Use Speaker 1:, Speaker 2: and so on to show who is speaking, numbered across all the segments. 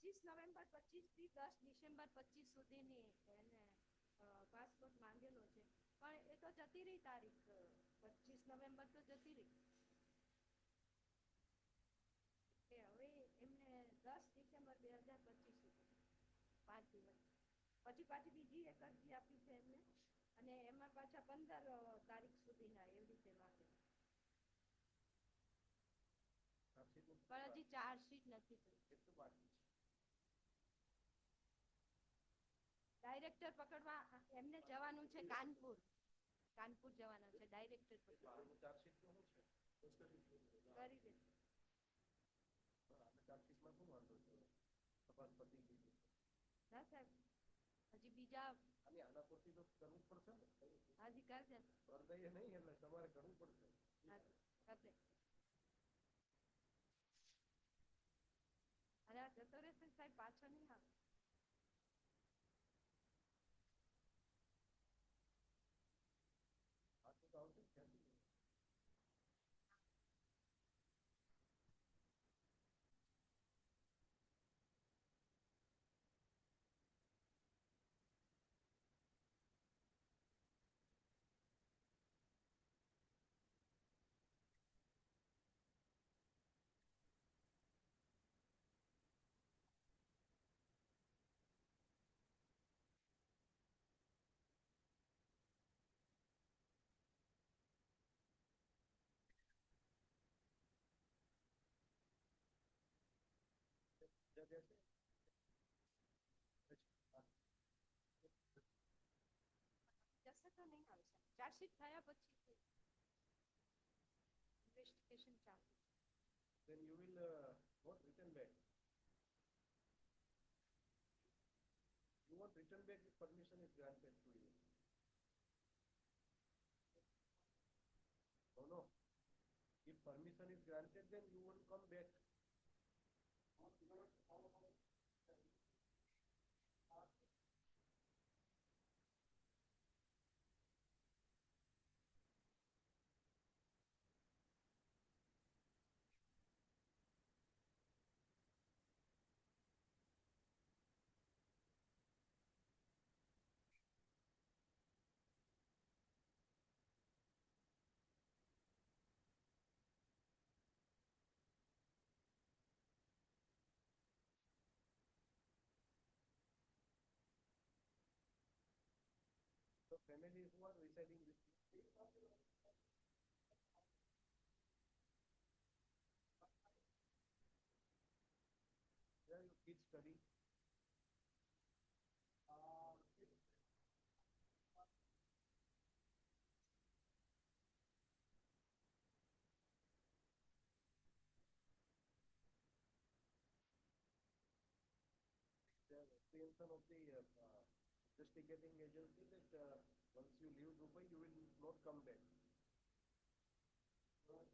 Speaker 1: 25 November 25 થી 10 December 25 સુધીની એને પાસપોર્ટ માંગેલો છે, પણ એ તો જતી રહી તારીખ. 25 નવેમ્બર તો જતી રહી. કે હવે એમને 10 ડિસેમ્બર 2025 સુધી 5 દિવસ પછી પાછી બીજી એક અરજી આપી છે એમને, અને એમાં પાછા 15 તારીખ સુધીના એવી રીતે માંગે. પણ હજી ચાર્જશીટ નથી થઈ. ડાયરેક્ટર પકડવા એમને જવાનું છે કાનપુર. કાનપુર જવાના છે ડાયરેક્ટર પકડવા. કરી દે. ચાર્જશીટમાં શું વાંધો છે? તપાસ પતી ગઈ. ના સાહેબ, હજી બીજા આના પૂરતી તો કરવું પડશે ને. હાજી કરશે. હૃદય નહીં એટલે તમારે કરવું પડશે. હાજી કરશે. અરે આ જતો રહેશે સાહેબ, પાછો નહીં આવે. પાછું તો આવશે ક્યાંથી? જશે તો નહીં આવે. ચાર્જશીટ થયા પછી ઇન્વેસ્ટિગેશન ચાલુ. Then you will not return back. You won't return back if permission is granted to you. No, no. If permission is granted, then you won't come back. So families who are residing with you. Where your kids study? The apprehension of the investigating agency that once you leave Dubai, you will not come back. Then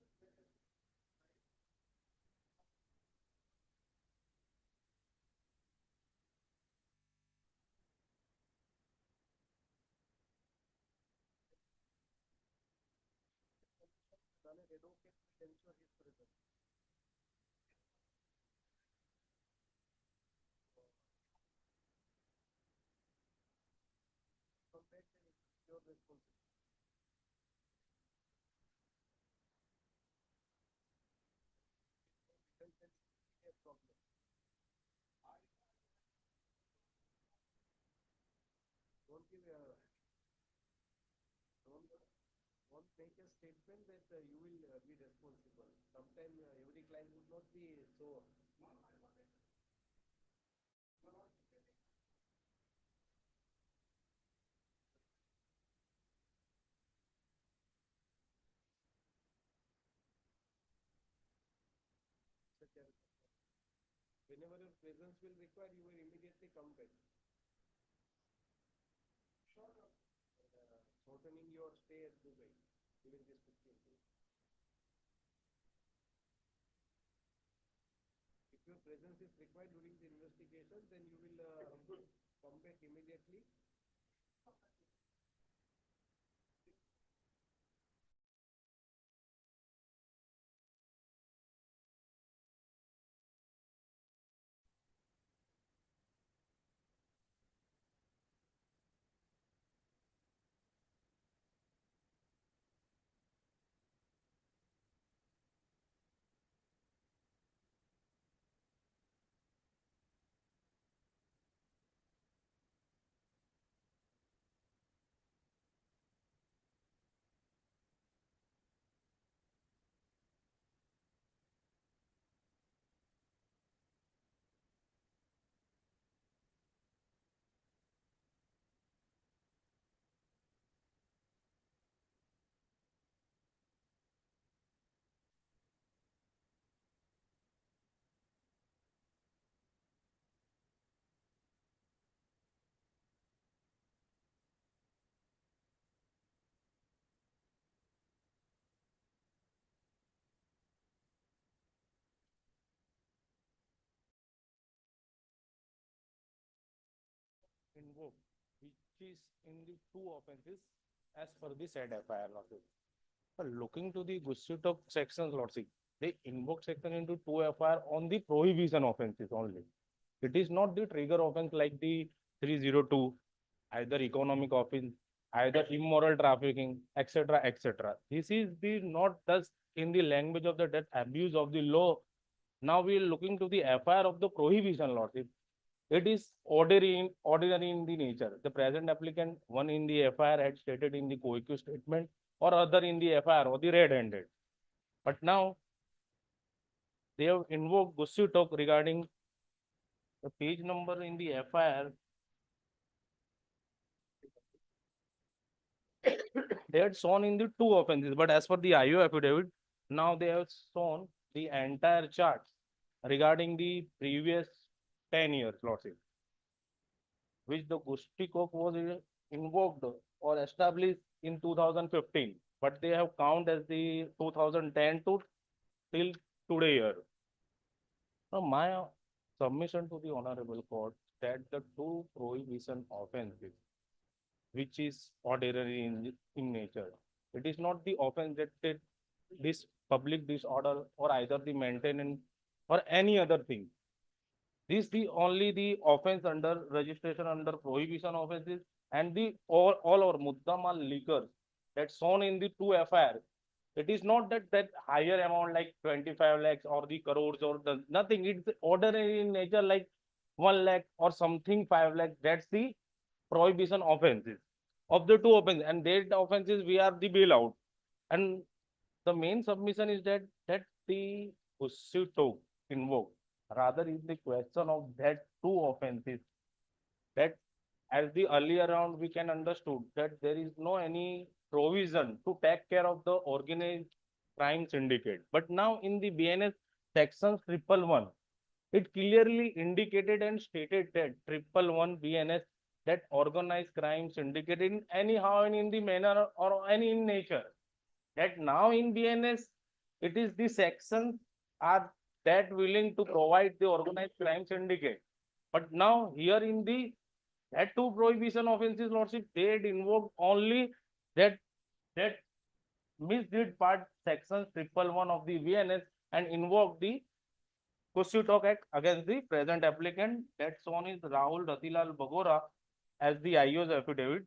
Speaker 1: an advocate will ensure his presence. Come back, then it's your responsibility. Then there will be a problem. Don't give a don't make a statement that you will be responsible. Sometimes every client would not be so. Whenever your presence will require, you will immediately come back. Shortening your stay at Dubai during this 15 days. If your presence is required during the investigation, then you will come back immediately.
Speaker 2: invoked, which is in the two offenses as per the said FIR, Lordship. Looking to the Gussitok sections, Lordship, they invoke section into two FIR on the prohibition offenses only. It is not the trigger offense like the 302, either economic offense, either immoral trafficking, etc., etc. This is the not just in the language of the that abuse of the law. Now we are looking to the FIR of the prohibition, Lordship. It is ordinary in the nature. The present applicant, one in the FIR had stated in the co-accused statement, or other in the FIR or the red-handed. But now they have invoked Gussu talk regarding the page number in the FIR. They had shown in the two offenses, but as per the IO affidavit, now they have shown the entire chart regarding the previous 10 years, Lordship, which the Gustikok was invoked or established in 2015, but they have count as the 2010 to till today year. Now, my submission to the Honorable Court that the two prohibition offenses, which is ordinary in nature, it is not the offense that this public disorder or either the maintenance or any other thing. This the only the offense under registration under prohibition offenses and the all or muddamal liquor that's shown in the two FIR. It is not that higher amount like 25 lakhs or the crores or the nothing. It's ordinary in nature like 1 lakh or something 5 lakh. That's the prohibition offenses of the two offenses, and that offenses we are the bailout. And the main submission is that the Usito invoked rather is the question of that two offenses, that as the earlier round we can understood that there is no any provision to take care of the organized crime syndicate. But now in the BNS section 111, it clearly indicated and stated that 111 BNS that organized crime syndicate in anyhow and in the manner or any in nature, that now in BNS, it is the sections are that willing to provide the organized crime syndicate. But now here in the that two prohibition offenses, Lordship, they had invoked only that that misdeed part section 111 of the BNS and invoked the Talk Act against the present applicant. That shown is Rahul Ratilal Bagora as the IO's affidavit.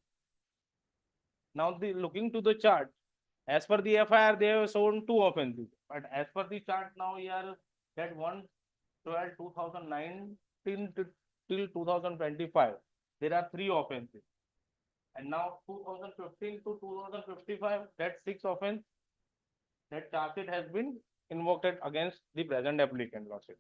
Speaker 2: Now the looking to the chart, as per the FIR, they have shown two offenses. But as per the chart now here, that 1/12 2019 till 2025, there are three offenses. And now 2015 to 2055, that six offense, that charge sheet has been invoked against the present applicant, Lordship.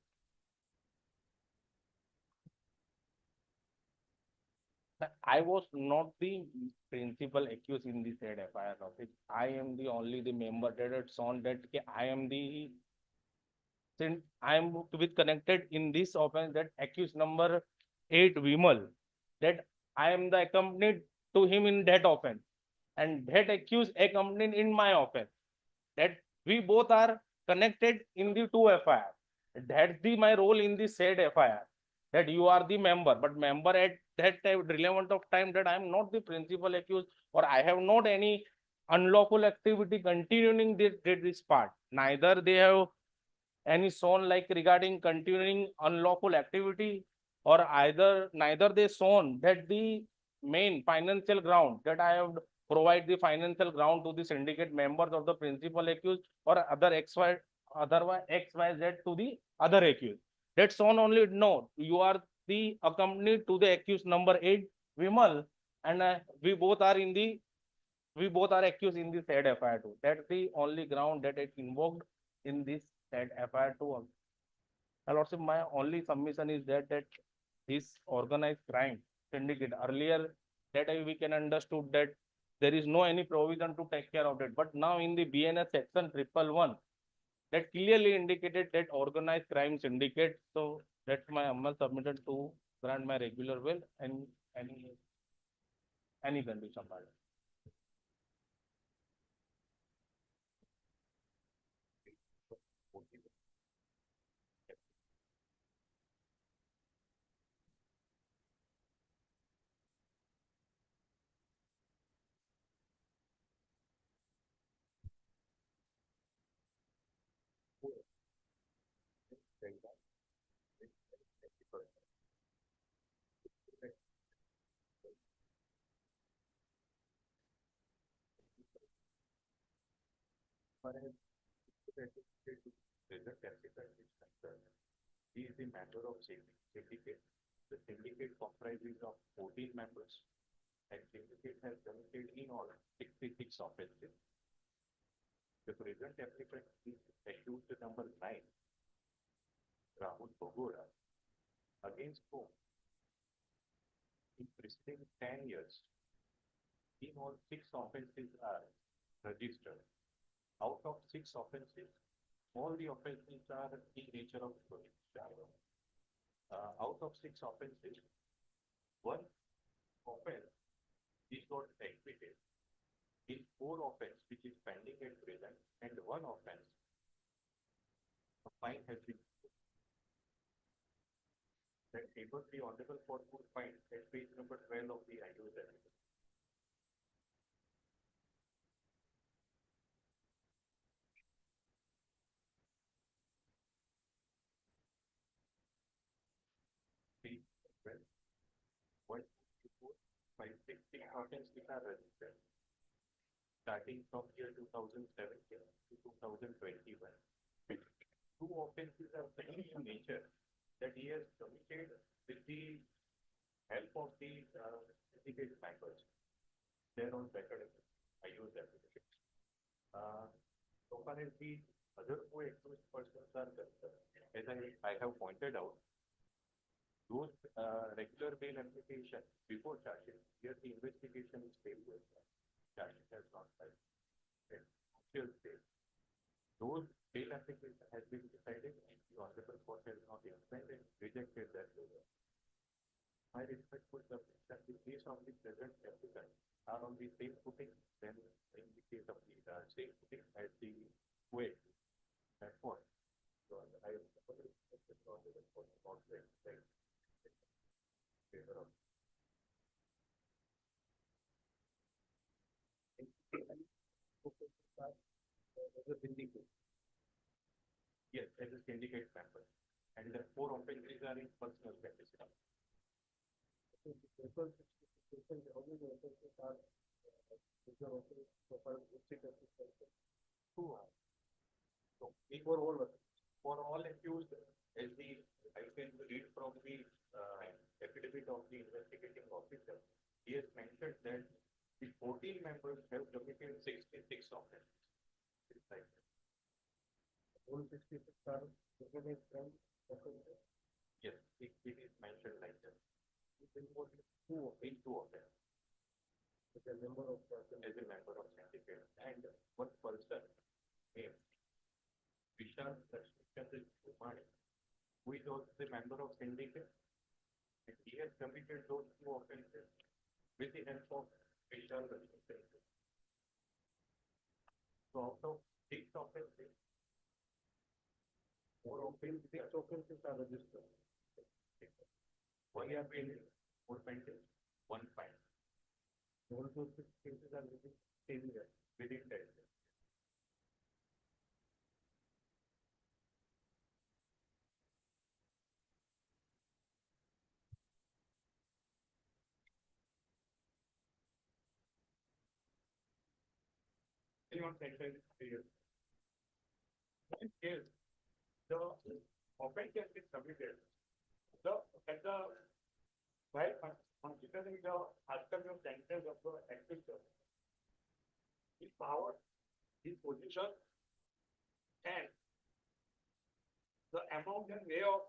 Speaker 2: I was not the principal accused in the said FIR, Lordship. I am the only the member that had shown that I am the, since I am with connected in this offense, that accused number 8 Vimal, that I am the accompanied to him in that offense, and that accused accompanied in my offense, that we both are connected in the two FIR. That's the my role in the said FIR, that you are the member, but member at that time relevant of time that I am not the principal accused, or I have not any unlawful activity continuing this part. Neither they have any shown like regarding continuing unlawful activity, or either neither they shown that the main financial ground that I have provide the financial ground to the syndicate members of the principal accused or other XY, otherwise XYZ to the other accused. That's shown only. No, you are the accompanied to the accused number 8 Vimal, and we both are accused in the said FIR 2. That's the only ground that it invoked in this said FIR 2. And also my only submission is that this organized crime syndicate earlier, that we can understood that there is no any provision to take care of it. But now in the BNS section 111, that clearly indicated that organized crime syndicate. So that's my humble submitted to grant my regular bail and any condition. Result applicant is concerned. He is the member of syndicate. The syndicate comprises of 14 members, and syndicate has committed in all 66 offenses. The present applicant is accused number 9, Rahul Bogora, against whom in preceding 10 years, in all 6 offenses are registered. Out of 6 offenses, all the offenses are in nature of out of 6 offenses, one offense is got acquitted. In 4 offense which is pending at present, and 1 offense, a fine has been that table the honorable court would find at page number 12 of the annual report. Page 12, 1, 2, 4, 5, 6 offenses which are registered starting from year 2017 to 2021. 2 offenses are such in nature that he has committed with the help of the syndicate members. They are on record. I use that. So far as the other 2 accused persons are concerned, as I have pointed out, those regular bail application before charging, here the investigation is failed. Charging has not filed. Those bail application has been decided, and the honorable court has not extended and rejected that. My respectful submission that the case of the present applicant are on the same footing than in the case of the same footing as the way. That's what. So I have yes, as a syndicate member, and the 4 offenses are in personal capacity. So, for all accused, as the I can read from the affidavit of the investigating officer, he has mentioned that the 14 members have committed 66 offenses. Like all 66 are yes, it is mentioned like that. In 2 of them. As a member of syndicate, and 1 person named Vishal Kumari, who is also the member of syndicate, and he has committed those 2 offenses with the help of Vishal. So out of 6 offenses, 4 offenses are registered. 1 have been 4 pending, 1 fine. All those 6 cases are within 10 years, within 10 years. Anyone sentenced period. In case the offense has been committed, while considering the outcome of sentence of the accuser, his power, his position, and the amount and way of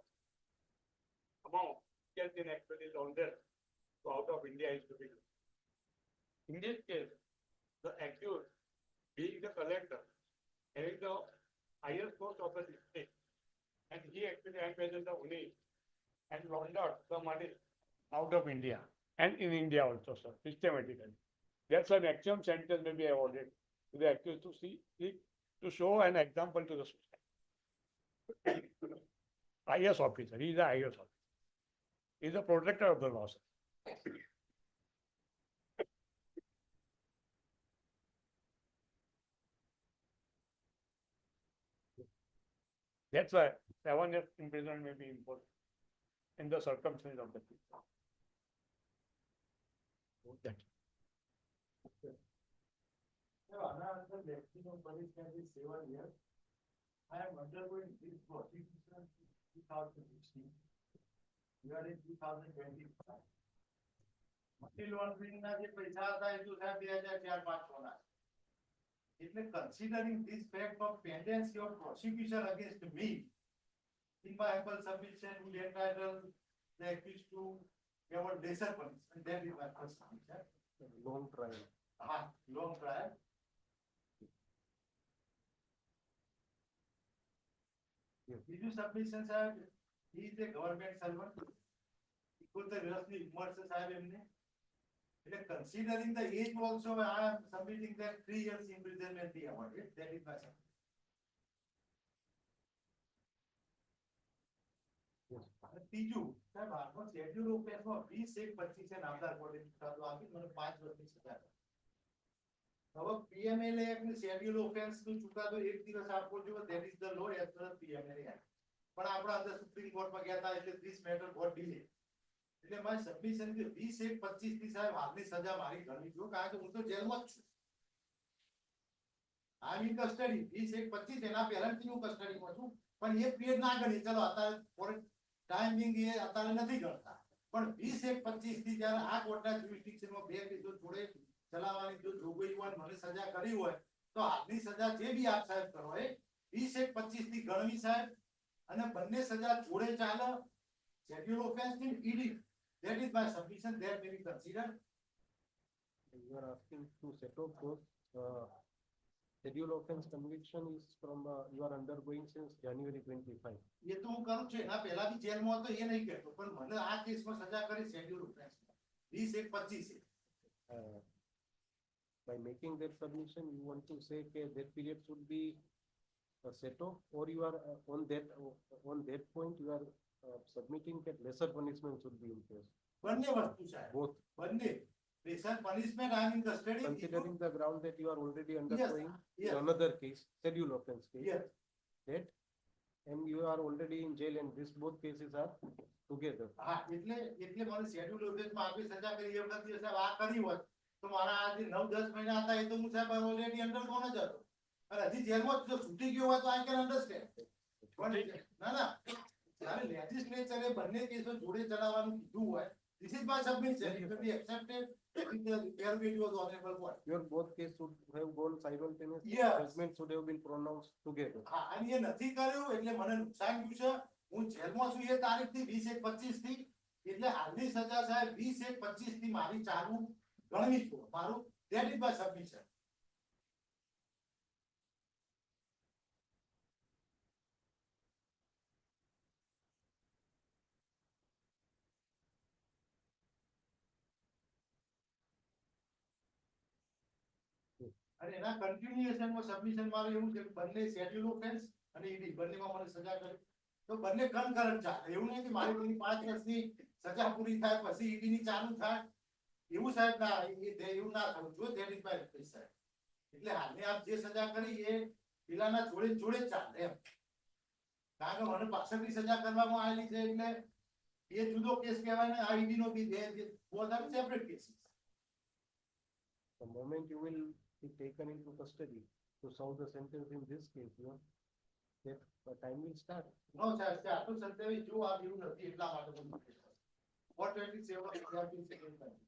Speaker 2: amount he has been actually laundered out of India is to be. In this case, the accused being the collector, having the highest cost of the district, and he actually embezzled the money and laundered the money out of India and in India also, sir, systematically. That's why maximum sentence may be awarded to the accused to see to show an example to the society. IS officer, he is the IS officer. He is the protector of the law, sir.
Speaker 3: That's why 7 years imprisonment may be imposed in the circumstances of the case.
Speaker 4: Sir, another maximum punishment is 7 years. I am undergoing this prosecution in 2016. We are in 2025. Money laundering ના જે પૈસા હતા એ તો સાહેબ 2004-5 ના. એટલે considering this fact of pendency of prosecution against me, in my humble submission, will entitle the accused to a lesser punishment. That is my first submission.
Speaker 2: Long trial.
Speaker 4: Long trial. બીજું submission સાહેબ, he is a government servant. Equal the વ્યવસ્થિત ઉંમર છે સાહેબ એમને. એટલે considering the age also, I am submitting that 3 years imprisonment be awarded. That is my submission. ત્રીજું સાહેબ, હાલમાં શેડ્યુલ ઓફેન્સમાં 20-1-25 નામદાર કોર્ટે ચુકાદો આપી મને 5 વર્ષની સજા કરી. હવે પીએમએલએ એક્ટની શેડ્યુલ ઓફેન્સનો ચુકાદો એક દિવસ આપવો જોઈએ. That is the law as per PMLA act. પણ આપણે અંદર સુપ્રીમ કોર્ટમાં ગયા હતા એટલે ધીસ મેટર ગોટ ડીલે. એટલે મારી સબમિશન કે 20-1-25 થી સાહેબ હાલની સજા મારી ગણવી જોઈએ, કારણ કે હું તો જેલમાં જ છું. આઈ એમ ઇન કસ્ટડી. 20-1-25 એના પહેલાથી હું કસ્ટડીમાં છું, પણ એ પીરિયડ ના ગણી. ચલો અત્યારે ફોર ટાઈમ બિંગ એ અત્યારે નથી ગણતા, પણ 20-1-25 થી જ્યારે આ કોર્ટના જ્યુરિસ્ડિક્શનમાં બે કેસો જોડે ચલાવવાની જો જોગવાઈ હોય, મને સજા કરી હોય, તો હાલની સજા જે બી આપ સાહેબ કરો એ 20-1-25 થી ગણવી સાહેબ, અને બંને સજા જોડે ચાલે. શેડ્યુલ ઓફેન્સ ની ED. That is my submission. That may be considered.
Speaker 2: You are asking to set off those schedule offense conviction is from you are undergoing since January 25.
Speaker 4: ये तो હું કરું છું. એના પહેલા બી જેલમાં હતો એ નહીં કહેતો, પણ મને આ કેસમાં સજા કરી schedule offence 20-1-25.
Speaker 2: By making that submission, you want to say that that period should be set off, or you are on that point you are submitting that lesser punishment should be imposed.
Speaker 4: બંને વસ્તુ સાહેબ.
Speaker 2: Both.
Speaker 4: બંને. Lesser punishment, I am in custody.
Speaker 2: Considering the ground that you are already undergoing
Speaker 4: yes.
Speaker 2: another case, schedule offense case,
Speaker 4: Yes.
Speaker 2: that and you are already in jail and these both cases are together.
Speaker 4: હા, એટલે મને schedule ઓફેન્સમાં આપી સજા કરી એ વખતે સાહેબ આ કરી હોત તો મારા આ જે 9-10 મહિના હતા એ તો હું સાહેબ ઓલરેડી અંડરગોન જ હતો, અને હજી જેલમાં જો છૂટી ગયો હોય તો આઈ કેન અન્ડરસ્ટેન્ડ. પણ ના જ્યારે લેજિસ્લેચરે બંને કેસો જોડે ચલાવવાનું કીધું હોય, this is my submission. It will be accepted if the evaluation was honorable court.
Speaker 2: Your both cases should have gone simultaneously.
Speaker 4: Yes.
Speaker 2: Judgment should have been pronounced together.
Speaker 4: હા, અને એ નથી કર્યું એટલે મને નુકસાન થયું છે. હું જેલમાં છું એ તારીખથી 20-1-25 થી, એટલે હાલની સજા સાહેબ 20-1-25 થી મારી ચાલુ ગણવી જોઈએ મારું. That is my submission. અને એના કન્ટિન્યુએશનમાં સબમિશન મારું એવું છે કે બંને શેડ્યુલ ઓફેન્સ અને ઈડી બંનેમાં મને સજા કરી તો બંને કન્કરન્ટ ચાલે. એવું નહીં કે મારી પેલી 5 વર્ષની સજા પૂરી થાય પછી ઈડીની ચાલુ થાય, એવું સાહેબ ના, એવું ના થવું જોઈએ. ધેટ ઇઝ માય રિક્વેસ્ટ સાહેબ. એટલે હાલની આપ જે સજા કરી એ પેલાના જોડે જોડે જ ચાલે એમ, કારણ કે મને 65ની સજા કરવામાં આવેલી છે એટલે એ જુદો કેસ કહેવાય ને આ ઈડીનો બી both are separate cases.
Speaker 2: The moment you will be taken into custody to serve the sentence in this case, you know, that the time will start.
Speaker 4: નો સાહેબ, આટલું સત્યાવી જો આ એવું નથી એટલા માટે હું 427 વિદ્યાર્થી second time.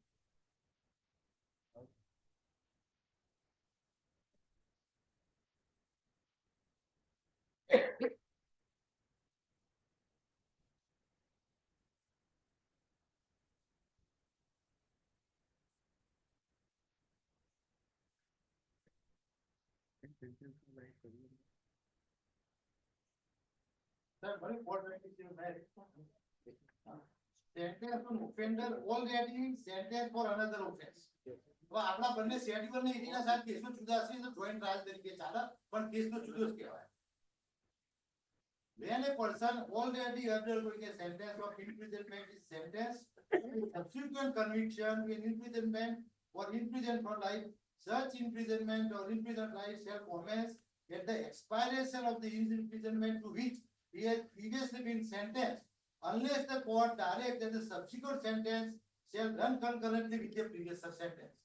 Speaker 4: Sir, very important issue, right? Sentence on offender already sentenced for another offense. તો આપણા બંને શેડ્યુલ ને એના સાહેબ કેસો જુદા છે તો જોઈન્ટ ટ્રાયલ તરીકે ચાલે, પણ કેસ તો જુદો જ કહેવાય. When a person already undergoing a sentence of imprisonment is sentenced to subsequent conviction in imprisonment or imprisonment for life, such imprisonment or imprisonment life shall commence at the expiration of the imprisonment to which he has previously been sentenced unless the court directs that the subsequent sentence shall run concurrently with the previous sentence.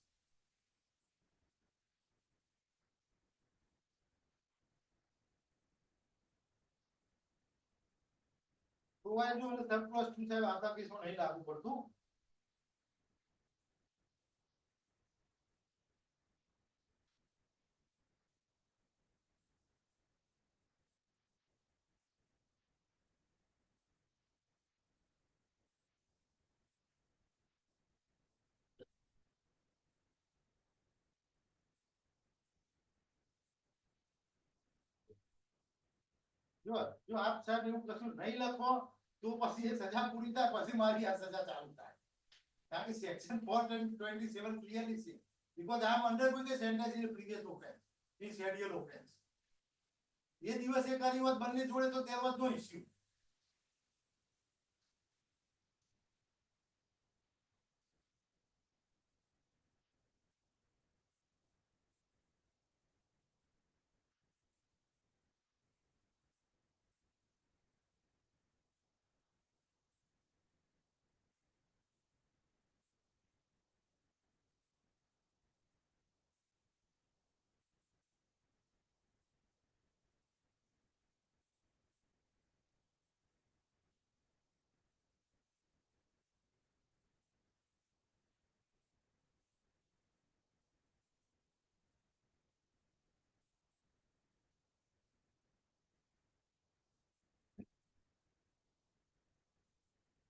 Speaker 4: Provided under subclause 2 સાહેબ આતા કેસમાં નહીં લાગુ પડતું. જો આપ સાહેબ એવું કશું નહીં લખો તો પછી એ સજા પૂરી થાય પછી મારી આ સજા ચાલુ થાય. કારણ કે section 427 clearly say because I am undergoing a sentence in a previous offense in schedule offense. એ દિવસે કરી વાત બંને જોડે તો there was no issue.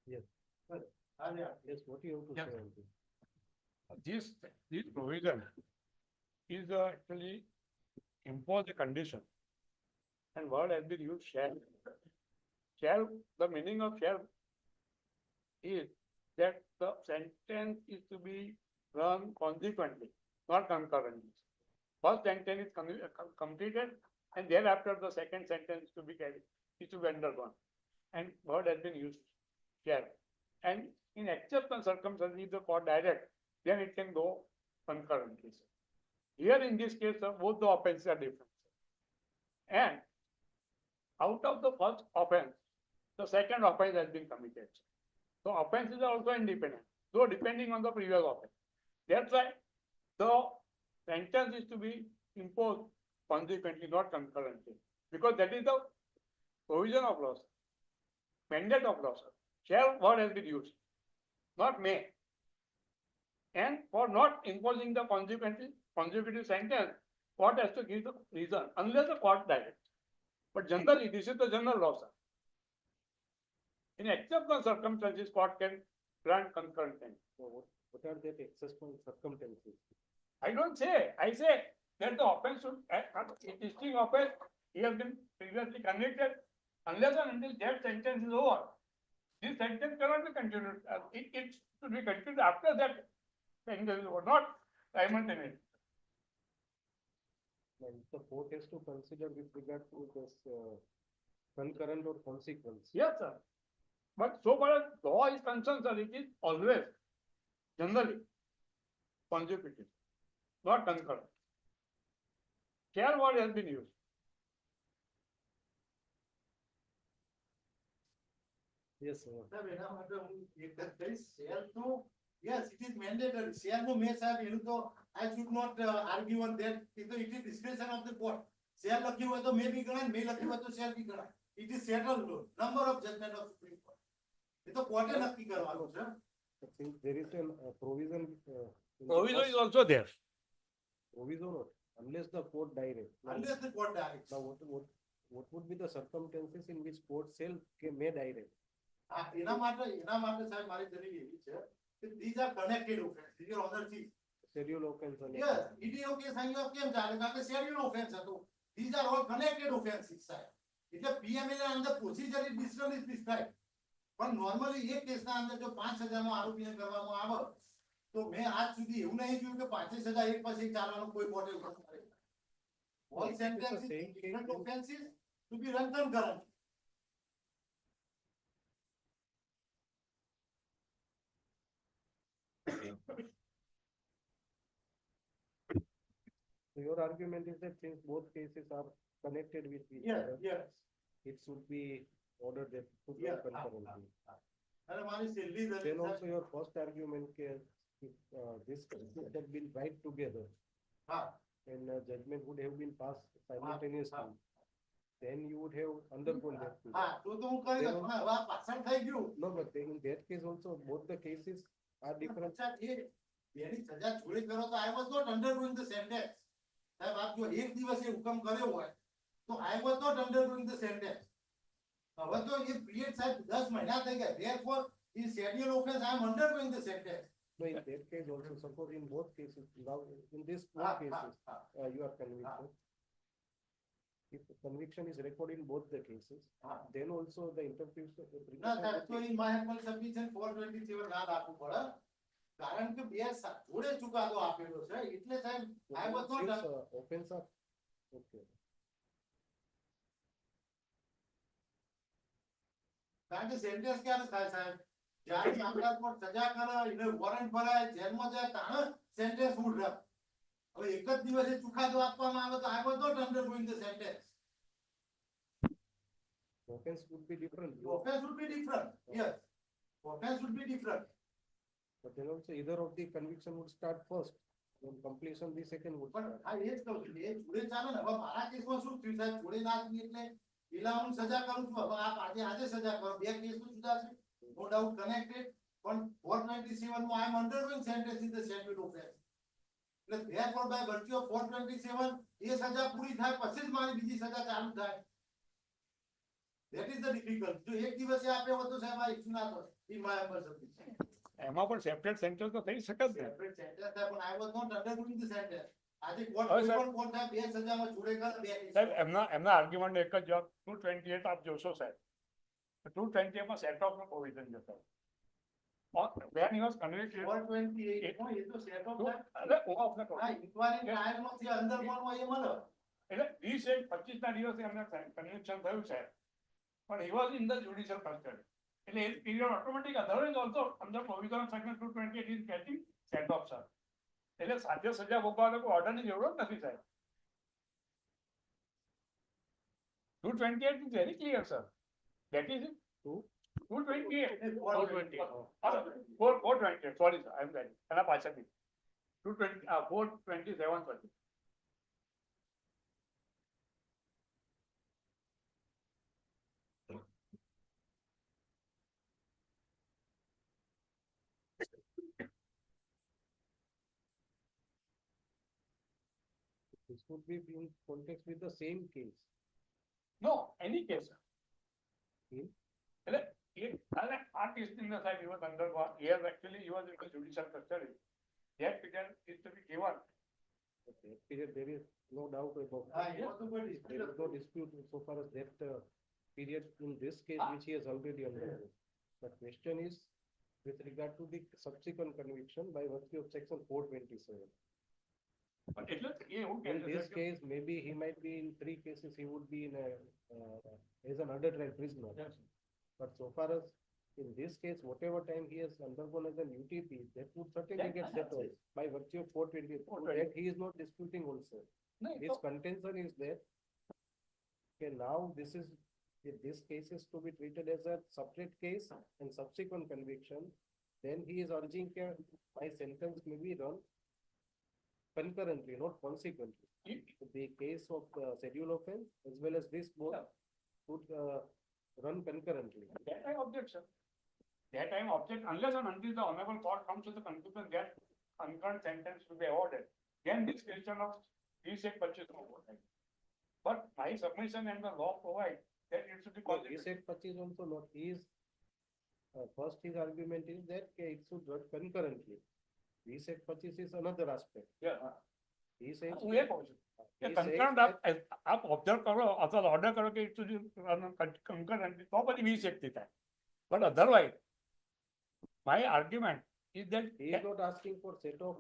Speaker 2: Yes.
Speaker 3: Yes,
Speaker 2: what you have to
Speaker 3: Yeah.
Speaker 2: say on this?
Speaker 3: This provision is actually impose a condition. And word has been used shall. Shall, the meaning of shall is that the sentence is to be run consequently, not concurrently. First sentence is completed and thereafter the second sentence to be carried, is to be undergone. And word has been used shall. And in exceptional circumstances, if the court direct, then it can go concurrently. Here in this case, both the offenses are different. And out of the first offense, the second offense has been committed. So offenses are also independent, though depending on the previous offense. That's why the sentence is to be imposed consequently, not concurrently, because that is the provision of law, mandate of law. Shall word has been used, not may. And for not imposing the consecutive sentence, court has to give the reason unless the court directs. But generally, this is the general law, sir. In exceptional circumstances, court can grant concurrent sentence.
Speaker 2: So what are the exceptional circumstances?
Speaker 3: I don't say, I say that the offense should, existing offense, he has been previously convicted, unless and until that sentence is over. This sentence cannot be continued, it should be continued after that sentence is over, not simultaneously.
Speaker 2: And the court has to consider with regard to this concurrent or consequence.
Speaker 3: Yes, sir. But so far as law is concerned, sir, it is always, generally, consecutive, not concurrent. Shall word has been used.
Speaker 2: Yes, sir.
Speaker 4: સાહેબ એના માટે હું એક જ કહીશ shall તો yes it is mandatory. Shall નો મેં સાહેબ એનું તો I should not argue on that. it is discretion of the court. Shall લખ્યું હોય તો may બી ગણાય, may લખ્યું હોય તો shall બી ગણાય. It is settled law, number of judgment of Supreme Court. એ તો કોર્ટે નક્કી કરવાનું છે.
Speaker 2: I think there is a provision. In the
Speaker 3: Proviso
Speaker 2: first-
Speaker 3: is also there.
Speaker 2: Proviso not, unless the court directs. Now-
Speaker 4: Unless the court directs.
Speaker 2: Now, what would be the circumstances in which court may direct?
Speaker 4: એના માટે સાહેબ મારી દલીલ એવી છે કે these are connected offenses. Your other chief.
Speaker 2: Schedule offense. and-
Speaker 4: Yes, EDO case અહીંયા કેમ ચાલે? કારણ કે schedule offense હતો. These are all connected offenses, સાહેબ. એટલે PMA ના અંદર procedure is different is prescribed. પણ normally એક કેસના અંદર જો 5,000 માં આરોપીને કરવામાં આવે તો મેં આજ સુધી એવું નહીં જોયું કે 35,000 એક પછી એક ચાલવાનો કોઈ મોડેલ કરે. All sentences in different offenses to be run concurrently.
Speaker 2: So your argument is that since both cases are connected with each
Speaker 4: Yes,
Speaker 2: other,
Speaker 4: yes.
Speaker 5: it should be ordered that to
Speaker 4: Yeah,
Speaker 5: run concurrently.
Speaker 4: અને મારી છેલ્લી
Speaker 5: Then
Speaker 4: દલીલ
Speaker 5: also your first argument case, if this cases had been right together
Speaker 4: હા
Speaker 5: and judgment would have been passed simultaneously, then you would have undergone that. too.
Speaker 4: હા તો હું કહી દઉં પણ હવે આ પાછળ થઈ ગયું
Speaker 5: No, but in that case also, both the cases are different.
Speaker 4: સાહેબ, એ બેની સજા છોડી કરો તો I was not undergoing the sentence. સાહેબ આપ જો એક દિવસે હુકમ કર્યો હોય તો I was not undergoing the sentence. હવે તો એ પીરિયડ સાહેબ 10 મહિના થઈ ગયા. Therefore, in schedule offense I am undergoing the sentence.
Speaker 5: No, in that case also, suppose in both cases, now in this
Speaker 4: હા,
Speaker 5: both
Speaker 4: હા,
Speaker 5: cases,
Speaker 4: હા.
Speaker 5: you are convicted. If the conviction is recorded in both the cases,
Speaker 4: હા.
Speaker 5: then also the interpretation.
Speaker 4: ના સાહેબ તો in my humble submission 427 ના રાખવું પડે કારણ કે બે જોડે ચુકાદો આપેલો છે એટલે સાહેબ I was not
Speaker 5: Offense are, okay.
Speaker 4: કારણ કે સેન્ટેન્સ ક્યારે થાય સાહેબ જ્યારે આપણા પર સજા કરે એને વોરંટ ભરાય જેલમાં જાય તાણે સેન્ટેન્સ ઉઠે હવે એક જ દિવસે ચુકાદો આપવામાં આવે તો I was not undergoing the sentence.
Speaker 5: Offense would be different.
Speaker 4: The offense would be different. Yes, offense would be different.
Speaker 5: But then also either of the conviction would start first, then completion the second would
Speaker 4: પણ
Speaker 5: start.
Speaker 4: આ એ જ કહું છું એ જોડે ચાલે ને હવે મારા કેસમાં શું થયું સાહેબ જોડે ના થયું એટલે પેલા હું સજા કરું છું હવે આપ આજે સજા કરો બે કેસ તો જુદા છે નો ડાઉટ કનેક્ટેડ પણ 427 માં I am undergoing sentence in the schedule offense. એટલે therefore by virtue of 427 એ સજા પૂરી થાય પછી જ મારી બીજી સજા ચાલુ થાય. That is the difficulty. જો એક દિવસે આપે હોય તો સાહેબ આ ઇશ્યુ ના થાય. In my humble submission.
Speaker 3: એમાં પણ સેપરેટ સેન્ટેન્સ તો થઈ શકે જ ને.
Speaker 4: Separate sentence થાય પણ I was not undergoing the sentence. આજે કોર્ટ
Speaker 3: હવે
Speaker 4: કોઈ
Speaker 3: સાહેબ-
Speaker 4: પણ કોર્ટ સાહેબ બે સજામાં જોડે કરે બે case.
Speaker 3: સાહેબ એમના આર્ગ્યુમેન્ટ એક જ જવાબ 228 આપ જોશો સાહેબ 228 માં સેટ ઓફ નો પ્રોવિઝન જતો when he was convicted
Speaker 4: 428 માં એ તો set of થાય.
Speaker 3: એટલે હું આપને કહું
Speaker 4: હા, inquiry trial માં જે અંદર પણ હોય એ મળે.
Speaker 3: એટલે 20/1/25 ના દિવસે એમને કન્વિક્શન થયું છે પણ he was in the judicial custody એટલે એ પીરિયડ ઓટોમેટિક અધરવાઇઝ ઓલસો અંદર provision section 228 is getting set of sir એટલે સાચે સજા ભોગવવાનો કોઈ ઓર્ડરની જરૂરત નથી સાહેબ 228 is very clear sir that is it 228 428 sorry sir I am right એના પાછળથી 427 પછી
Speaker 5: This would be in context with the same case.
Speaker 3: no any case sir
Speaker 5: Hmm?
Speaker 3: એટલે આ કેસની અંદર સાહેબ he was undergone here actually he was in the judicial custody that period is to be given
Speaker 5: But that period, there is no doubt about
Speaker 4: હા,
Speaker 5: it.
Speaker 4: એમાં તો કોઈ
Speaker 5: There
Speaker 4: dispute
Speaker 5: is no dispute so far as that period in this case which he has already undergone. The question is with regard to the subsequent conviction by virtue of section 427.
Speaker 3: એટલે એ એવું
Speaker 5: In
Speaker 3: કહે
Speaker 5: this
Speaker 3: છે કે
Speaker 5: case, maybe he might be in 3 cases, he would be in a, as an under trial prisoner.
Speaker 3: Yes.
Speaker 5: But so far as in this case, whatever time he has undergone as an UTP, that would certainly
Speaker 3: That-
Speaker 5: get settled by virtue of 420. So
Speaker 3: 420.
Speaker 5: that he is not disputing also.
Speaker 3: નહીં,
Speaker 5: His
Speaker 3: તો
Speaker 5: contention is that, okay, now this is, if this case is to be treated as a separate case and subsequent conviction, then he is urging that my sentence may be run concurrently, not consequently. The case of the schedule offense as well as this both
Speaker 3: Yeah.
Speaker 5: would run concurrently.
Speaker 3: that I object sir that I object unless and until the honorable court comes to the conclusion that concurrent sentence will be awarded then this question of 20/25 will go ahead. But my submission and the law provide that it should be
Speaker 5: He
Speaker 3: consecutive.
Speaker 5: said purchase also not, he is, first his argument is that it should run concurrently. He said purchase is another aspect.
Speaker 3: Yeah.
Speaker 5: He says.
Speaker 3: હું એ કહું છું કે
Speaker 5: he says
Speaker 3: concurrent
Speaker 5: that-
Speaker 3: આપ observe કરો અથવા order કરો કે it should be concurrent તો પછી 20/1 થાય but otherwise my argument is that
Speaker 5: He is not asking for set off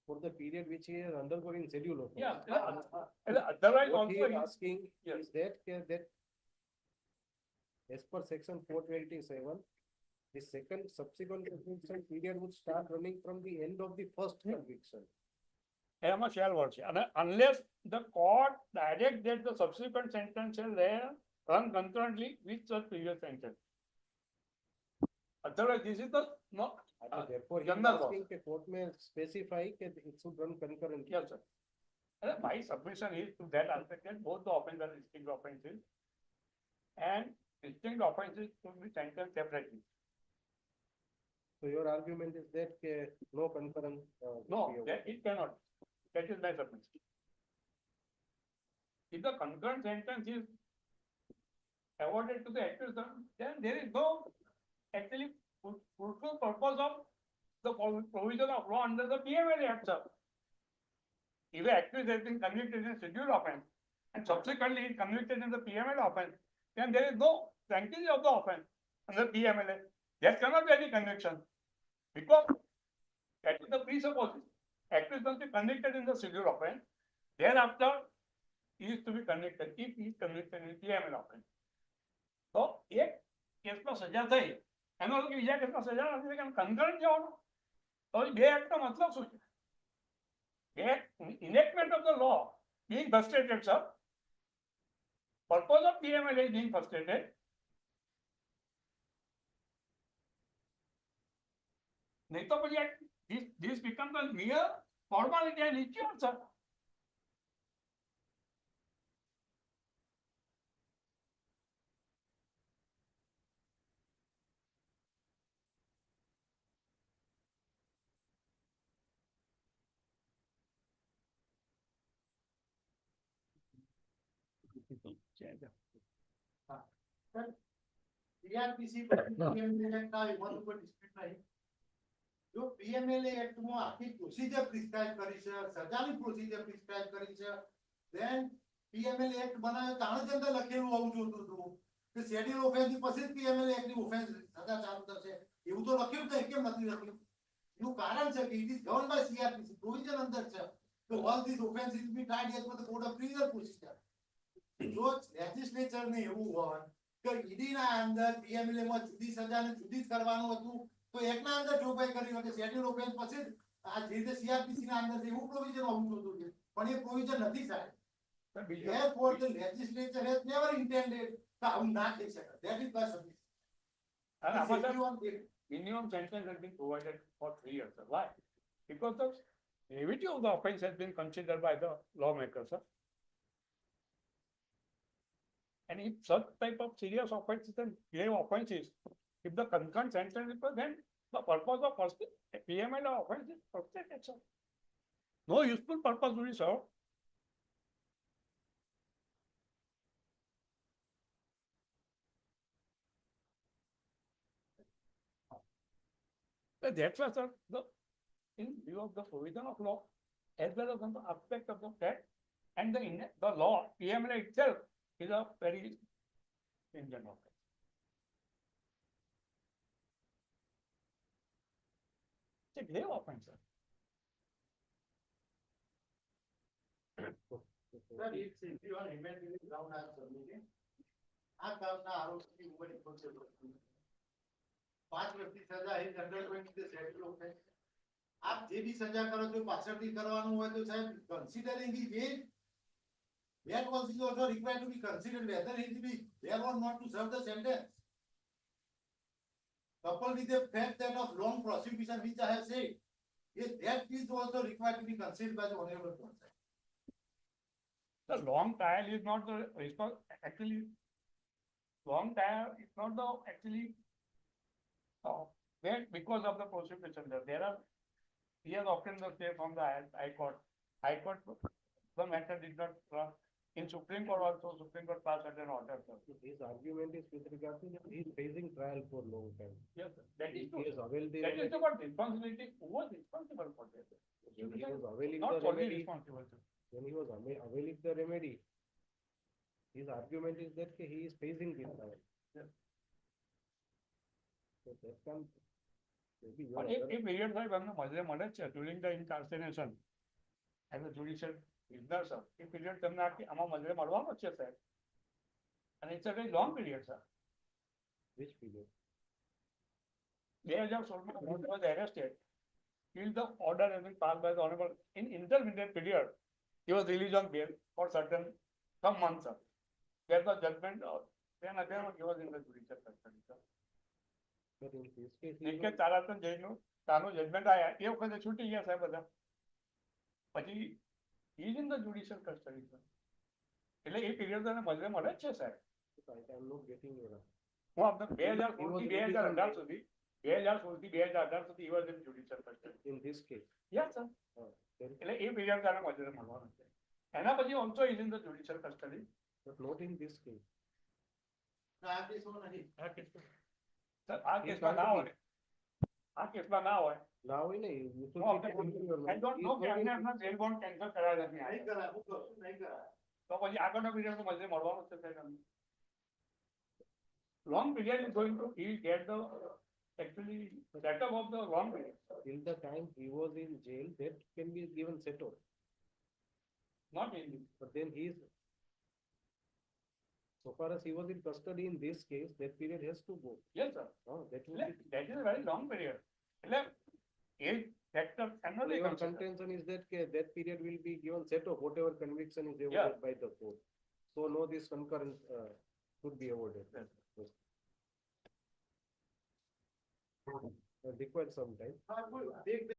Speaker 5: for the period which he has undergone in schedule offense.
Speaker 3: yeah otherwise
Speaker 5: What he
Speaker 3: also
Speaker 5: is
Speaker 3: is-
Speaker 5: asking
Speaker 3: Yes.
Speaker 5: is that as per section 427, the second subsequent conviction period would start running from the end of the first conviction.
Speaker 3: એમાં shall word છે અને unless the court direct that the subsequent sentence is there run concurrently with the previous sentence. Otherwise, this is the not.
Speaker 5: Therefore, he is
Speaker 3: general law.
Speaker 5: asking कि court में specify कि it should run concurrently.
Speaker 3: Yes, sir. And my submission is to that aspect that both the offences are distinct offences, and distinct offences should be sentenced separately.
Speaker 5: So your argument is that no concurrent.
Speaker 3: No,
Speaker 5: be
Speaker 3: that it cannot. That is my submission. If the concurrent sentence is awarded to the accused, then there is no actually fruitful purpose of the provision of law under the PMLA Act, sir. If the accused has been convicted in a scheduled offence and subsequently is convicted in the PMLA offence, then there is no sanctity of the offence under PMLA. There cannot be any conviction because that is the presupposition. Accused must be convicted in the scheduled offence. Thereafter, he is to be convicted if he is convicted in PMLA offence. તો એક કેસમાં સજા થઈ એનો અર્થ બીજા કેસમાં સજા નથી કે કન્કરન્ટ જવાનું તો બે એક્ટનો મતલબ શું છે enactment of the law being frustrated, sir. Purpose of PMLA is being frustrated. नहीं तो પછી this becomes a mere formality and ritual, sir.
Speaker 4: PRPC PMLA Act આવે એમાં તો કોઈ dispute નહીં. જો PMLA Act માં આખી પ્રોસિજર પ્રિસ્ક્રાઇબ કરી છે, સજાની પ્રોસિજર પ્રિસ્ક્રાઇબ કરી છે, then PMLA Act બનાવ્યો તાણે જ અંદર લખેલું હોવું જોઈતું હતું કે શેડ્યુલ ઓફેન્સ ની પછી જ PMLA Act ની ઓફેન્સ સજા ચાલુ થશે. એવું તો લખ્યું છે, કેમ નથી લખ્યું? એનું કારણ છે કે it is governed by CRPC provision અંદર છે. So all these offenses will be tried as per the code of criminal procedure. જો લેજિસ્લેચર ને એવું હોય કે ઈડી ના અંદર PMLA માં જુદી સજાને જુદી જ કરવાનું હતું તો એકના અંદર જોગવાઈ કરી હોય કે શેડ્યુલ ઓફેન્સ પછી આ જે રીતે CRPC ના અંદર છે એવું પ્રોવિઝન હોવું જોઈતું છે, પણ એ પ્રોવિઝન નથી સાહેબ. Therefore, the legislature has never intended કે આવું ના થઈ શકે. That is my submission.
Speaker 3: And minimum sentence has been provided for 3 years, sir. Why? Because the gravity of the offence has been considered by the lawmakers, sir. And if such type of serious offences and grave offences, if the concurrent sentence is then the purpose of PMLA offence is frustrated, sir. No useful purpose will be served. That's why, sir, in view of the provision of law, as well as on the aspect of the fact, and the law, PMLA itself is a very stringent offense. It's a grave offense, sir.
Speaker 4: Sir, it's if you are remaining in ground as submitting, આ કામના આરોપી ઉંમર 71 વર્ષની. 5 વર્ષની સજા એ general bench જે schedule offence. આપ જે બી સજા કરો છો પાછળથી કરવાનું હોય તો સાહેબ considering the age, that was also required to be considered whether he will be there or not to serve the sentence. Coupled with the fact that of long prosecution which I have said, yes, that is also required to be considered by the honorable court.
Speaker 3: The long trial is not the response, actually, long trial is not the actually, there because of the prosecution, there are, he has obtained the stay from the High Court. High Court, the matter did not, in Supreme Court also, Supreme Court passed certain orders.
Speaker 5: His argument is with regard to that he is facing trial for long time.
Speaker 3: Yes, sir. That is
Speaker 5: He
Speaker 3: true.
Speaker 5: has availed the
Speaker 3: That is about responsibility. Who was responsible for that?
Speaker 5: when he was availing
Speaker 3: Not
Speaker 5: the
Speaker 3: solely
Speaker 5: remedy.
Speaker 3: responsible, sir.
Speaker 5: When he was availing the remedy, his argument is that he is facing the trial.
Speaker 3: Yes.
Speaker 5: So that can maybe your
Speaker 3: But
Speaker 5: other-
Speaker 3: if period સાહેબ એમને મળે છે during the incarceration as a judicial prisoner, sir, A period તમને આમાં મળવાનો જ છે સાહેબ. And it's a very long period, sir.
Speaker 5: which period?
Speaker 3: 2016 when he was arrested, till the order has been passed by the honorable, in intermediate period, he was released on bail for some months, sir. Where the judgment Then again, he was in the judicial custody, sir.
Speaker 5: But in this case, he
Speaker 3: Niket
Speaker 5: was,
Speaker 3: તારાતન જયનું તાનું judgement આયા એ વખતે છૂટી ગયા સાહેબ બધા પછી he is in the judicial custody, sir. એટલે એ પીરિયડ તો એને મજરે મળે જ છે સાહેબ.
Speaker 5: I am not getting your.
Speaker 3: હું આપણે 2016 થી 2018 સુધી 2016 થી 2018 સુધી he was in judicial custody.
Speaker 5: In this case.
Speaker 3: Yes, sir.
Speaker 5: Then,
Speaker 3: એટલે એ પીરિયડ તારે મજરે મળવાનું છે. એના પછી also he is in the judicial custody.
Speaker 5: but not in this case.
Speaker 4: આ કેસમાં નહીં.
Speaker 3: આ કેસમાં સર આ કેસમાં ના હોય આ કેસમાં ના હોય
Speaker 5: Now, you know, you should
Speaker 3: હું
Speaker 5: be
Speaker 3: આપણે
Speaker 5: taking your
Speaker 3: I don't know કે એમને એમના બેલ બોન્ડ કેન્સલ કરાયા નથી
Speaker 4: નહીં કરાય, હું કહું છું, નહીં કરાય.
Speaker 3: તો પછી આગળનો પીરિયડ તો મજરે મળવાનું છે સાહેબ એમને. Long period is going to he get the actually setup of the long period,
Speaker 5: Till the time he was in jail, that can be given settled.
Speaker 3: not in this.
Speaker 5: But then he is, so far as he was in custody in this case, that period has to go.
Speaker 3: Yes, sir.
Speaker 5: That will
Speaker 3: એટલે
Speaker 5: be.
Speaker 3: that is a very long period. એટલે એ factor એમનો
Speaker 5: So
Speaker 3: નહીં
Speaker 5: your
Speaker 3: consider.
Speaker 5: contention is that that period will be given set of whatever conviction is
Speaker 3: Yeah.
Speaker 5: awarded by the court. So no, this concurrence could be awarded.
Speaker 3: Yes.
Speaker 5: Yes. Requires some time.
Speaker 4: હા, બોલો. દેખ,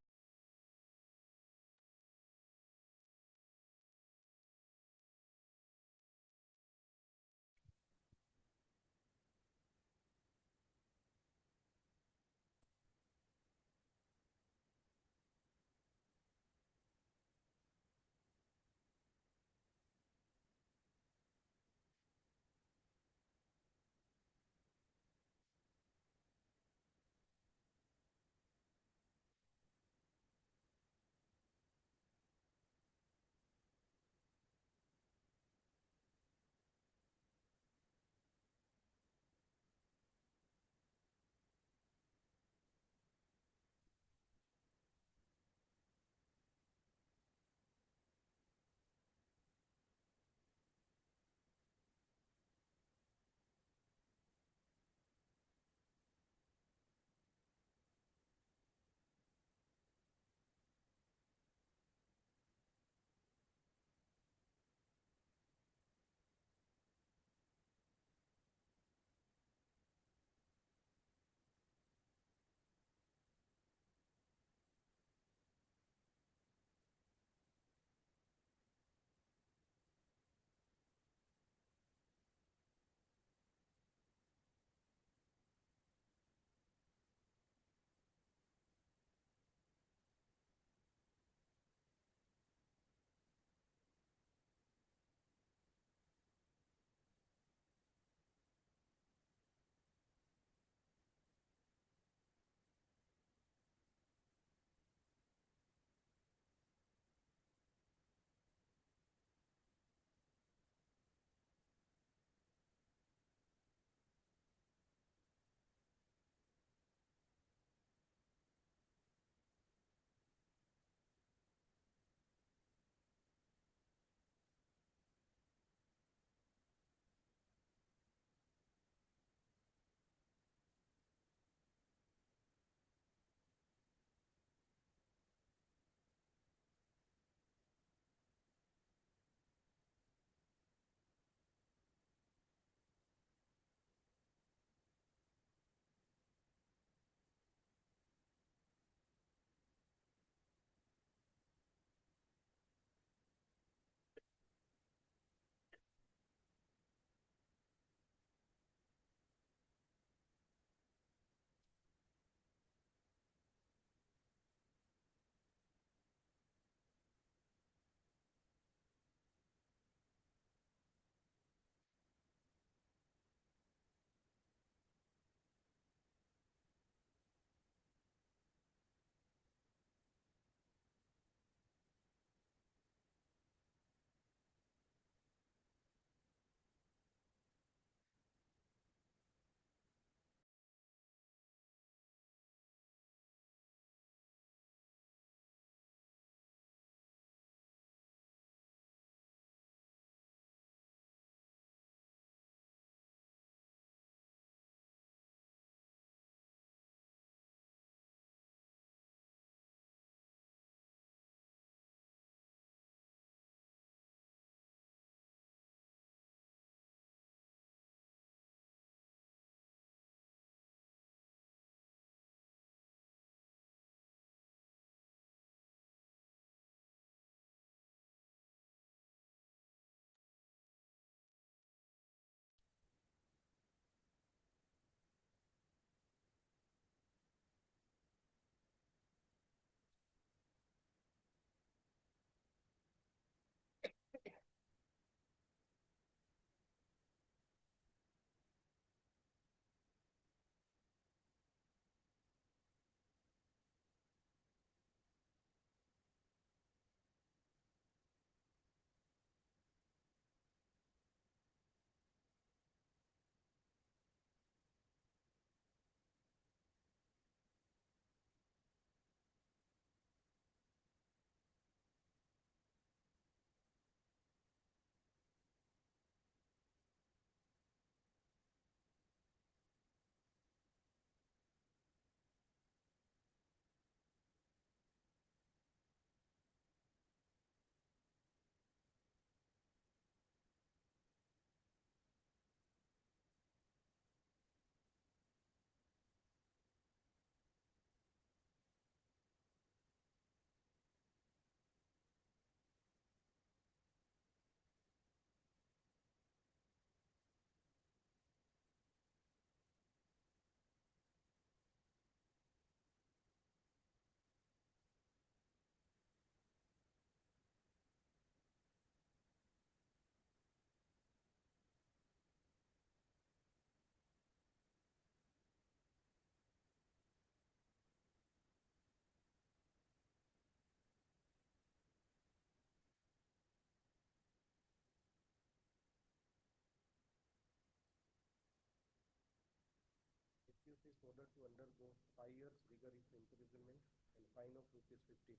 Speaker 5: ordered to undergo 5 years rigorous imprisonment and fine of rupees 50,000.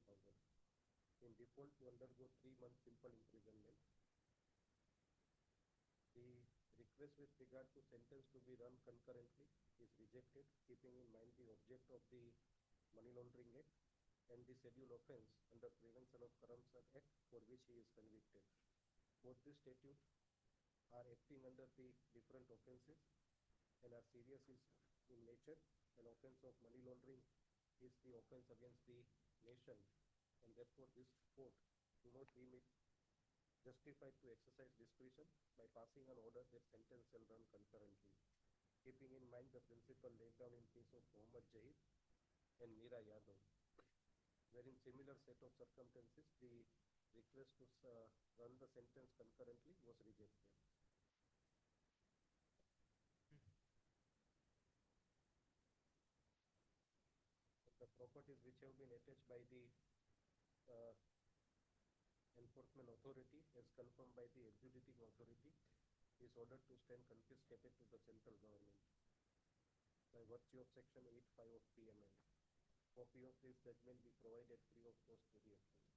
Speaker 5: In default, to undergo 3 months simple imprisonment. The request with regard to sentence to be run concurrently is rejected, keeping in mind the object of the Money Laundering Act and the schedule offence under Prevention of Corruption Act for which he is convicted. Both the statutes are acting under the different offences and are serious in nature. An offence of money laundering is the offence against the nation, and therefore this court do not deem it justified to exercise discretion by passing an order that sentence shall run concurrently, keeping in mind the principle laid down in case of Mohammed Jahid and Meera Yadav, wherein similar set of circumstances the request to run the sentence concurrently was rejected. The properties which have been attached by the enforcement authority as confirmed by the executing authority is ordered to stand confiscated to the central government by virtue of section 8(5) of PML. Copy of this judgment be provided free of cost to the offender.